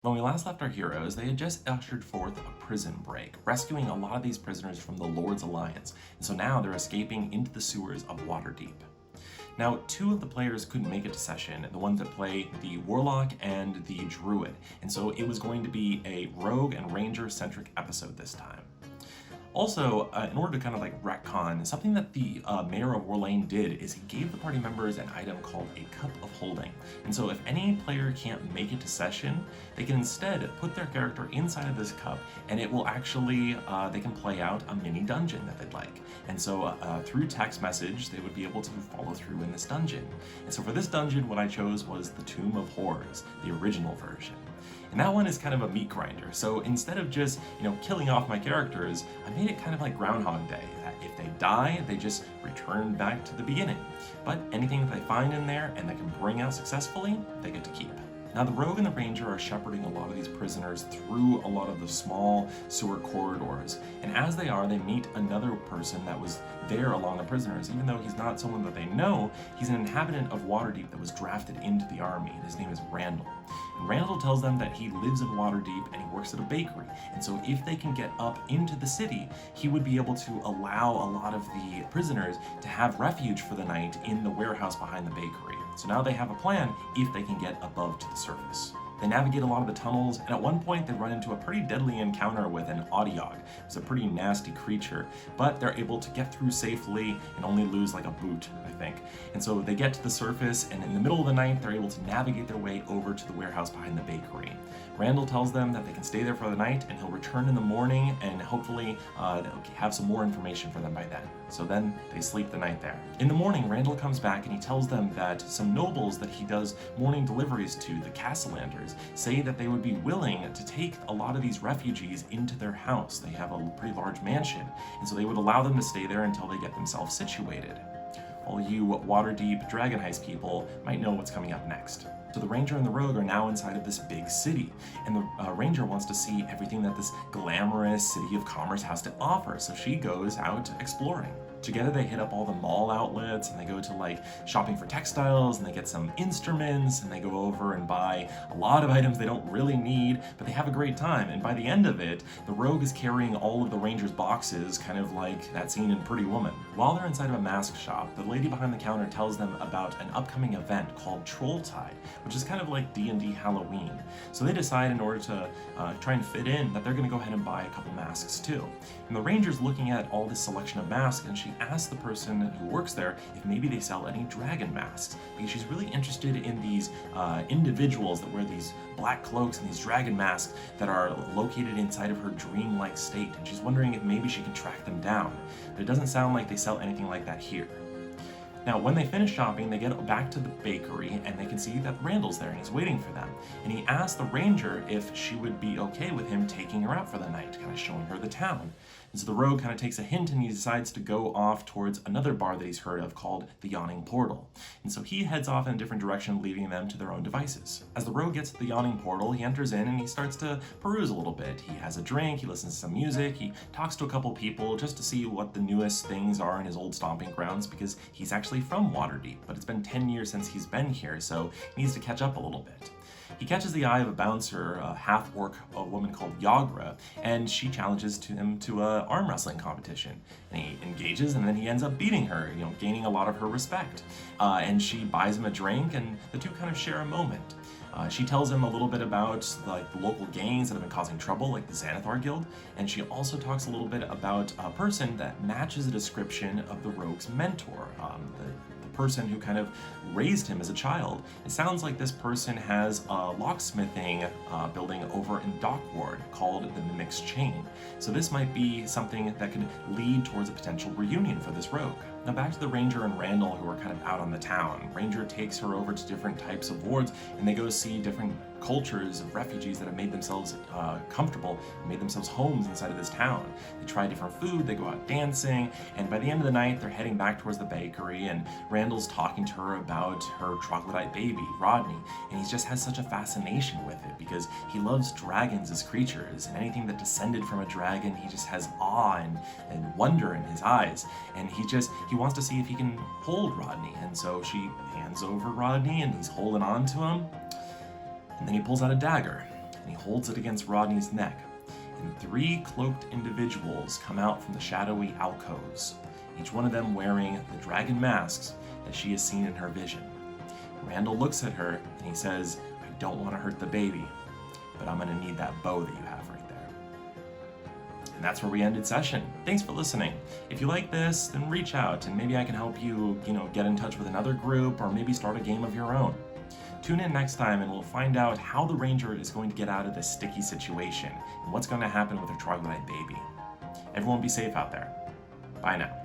When we last left our heroes, they had just ushered forth a prison break, rescuing a lot of these prisoners from the Lord's Alliance, and so now they're escaping into the sewers of Waterdeep. Now, two of the players couldn't make it to session, the ones that play the Warlock and the Druid, and so it was going to be a Rogue and Ranger-centric episode this time. Also, in order to kind of like retcon, something that the Mayor of Warlane did is he gave the party members an item called a Cup of Holding. And so if any player can't make it to session, they can instead put their character inside of this cup and it will actually, they can play out a mini dungeon that they'd like. And so through text message, they would be able to follow through in this dungeon. And so for this dungeon, what I chose was the Tomb of Horrors, the original version. And that one is kind of a meat grinder. So instead of just, killing off my characters, I made it kind of like Groundhog Day. That if they die, they just return back to the beginning. But anything that they find in there and they can bring out successfully, they get to keep. Now the Rogue and the Ranger are shepherding a lot of these prisoners through a lot of the small sewer corridors. And as they are, they meet another person that was there along the prisoners. Even though he's not someone that they know, he's an inhabitant of Waterdeep that was drafted into the army, and his name is Randall. And Randall tells them that he lives in Waterdeep and he works at a bakery. And so if they can get up into the city, he would be able to allow a lot of the prisoners to have refuge for the night in the warehouse behind the bakery. So now they have a plan if they can get above to the surface. They navigate a lot of the tunnels, and at one point they run into a pretty deadly encounter with an Audiog. It's a pretty nasty creature, but they're able to get through safely and only lose like a boot, I think. And so they get to the surface, and in the middle of the night, they're able to navigate their way over to the warehouse behind the bakery. Randall tells them that they can stay there for the night, and he'll return in the morning, and hopefully they'll have some more information for them by then. So then they sleep the night there. In the morning, Randall comes back and he tells them that some nobles that he does morning deliveries to, the Castellanders, say that they would be willing to take a lot of these refugees into their house. They have a pretty large mansion, and so they would allow them to stay there until they get themselves situated. All you Waterdeep Dragon Heist people might know what's coming up next. So the Ranger and the Rogue are now inside of this big city, and the Ranger wants to see everything that this glamorous city of commerce has to offer, so she goes out exploring. Together they hit up all the mall outlets, and they go to like shopping for textiles, and they get some instruments, and they go over and buy a lot of items they don't really need, but they have a great time. And by the end of it, the Rogue is carrying all of the Ranger's boxes, kind of like that scene in Pretty Woman. While they're inside of a mask shop, the lady behind the counter tells them about an upcoming event called Trolltide, which is kind of like D&D Halloween. So they decide, in order to try and fit in, that they're going to go ahead and buy a couple masks too. And the Ranger's looking at all this selection of masks, and she asks the person who works there if maybe they sell any dragon masks, because she's really interested in these individuals that wear these black cloaks and these dragon masks that are located inside of her dreamlike state, and she's wondering if maybe she can track them down. But it doesn't sound like they sell anything like that here. Now, when they finish shopping, they get back to the bakery and they can see that Randall's there and he's waiting for them. And he asks the Ranger if she would be okay with him taking her out for the night, kind of showing her the town. And so the Rogue kind of takes a hint and he decides to go off towards another bar that he's heard of called the Yawning Portal. And so he heads off in a different direction, leaving them to their own devices. As the Rogue gets to the Yawning Portal, he enters in and he starts to peruse a little bit. He has a drink, he listens to some music, he talks to a couple people just to see what the newest things are in his old stomping grounds, because he's actually from Waterdeep, but it's been 10 years since he's been here, so he needs to catch up a little bit. He catches the eye of a bouncer, a half-orc, a woman called Yagra, and she challenges him to an arm wrestling competition. And he engages, and then he ends up beating her, gaining a lot of her respect. And she buys him a drink, and the two kind of share a moment. She tells him a little bit about the local gangs that have been causing trouble, like the Xanathar Guild, and she also talks a little bit about a person that matches the description of the Rogue's mentor, the person who kind of raised him as a child. It sounds like this person has a locksmithing building over in Dockward called the Mimic's Chain. So this might be something that could lead towards a potential reunion for this Rogue. Now back to the Ranger and Randall, who are kind of out on the town. Ranger takes her over to different types of wards, and they go see different cultures of refugees that have made themselves comfortable, made themselves homes inside of this town. They try different food, they go out dancing, and by the end of the night, they're heading back towards the bakery, and Randall's talking to her about her troglodyte baby, Rodney, and he just has such a fascination with it because he loves dragons as creatures, and anything that descended from a dragon, he just has awe and wonder in his eyes, and he wants to see if he can hold Rodney, and so she hands over Rodney, and he's holding on to him. And then he pulls out a dagger. and he holds it against Rodney's neck. And 3 cloaked individuals come out from the shadowy alcoves, each one of them wearing the dragon masks that she has seen in her vision. Randall looks at her and he says, "I don't want to hurt the baby, but I'm going to need that bow that you have right there." And that's where we ended session. Thanks for listening. If you like this, then reach out and maybe I can help you, get in touch with another group or maybe start a game of your own. Tune in next time and we'll find out how the ranger is going to get out of this sticky situation and what's going to happen with her troglodyte baby. Everyone be safe out there. Bye now.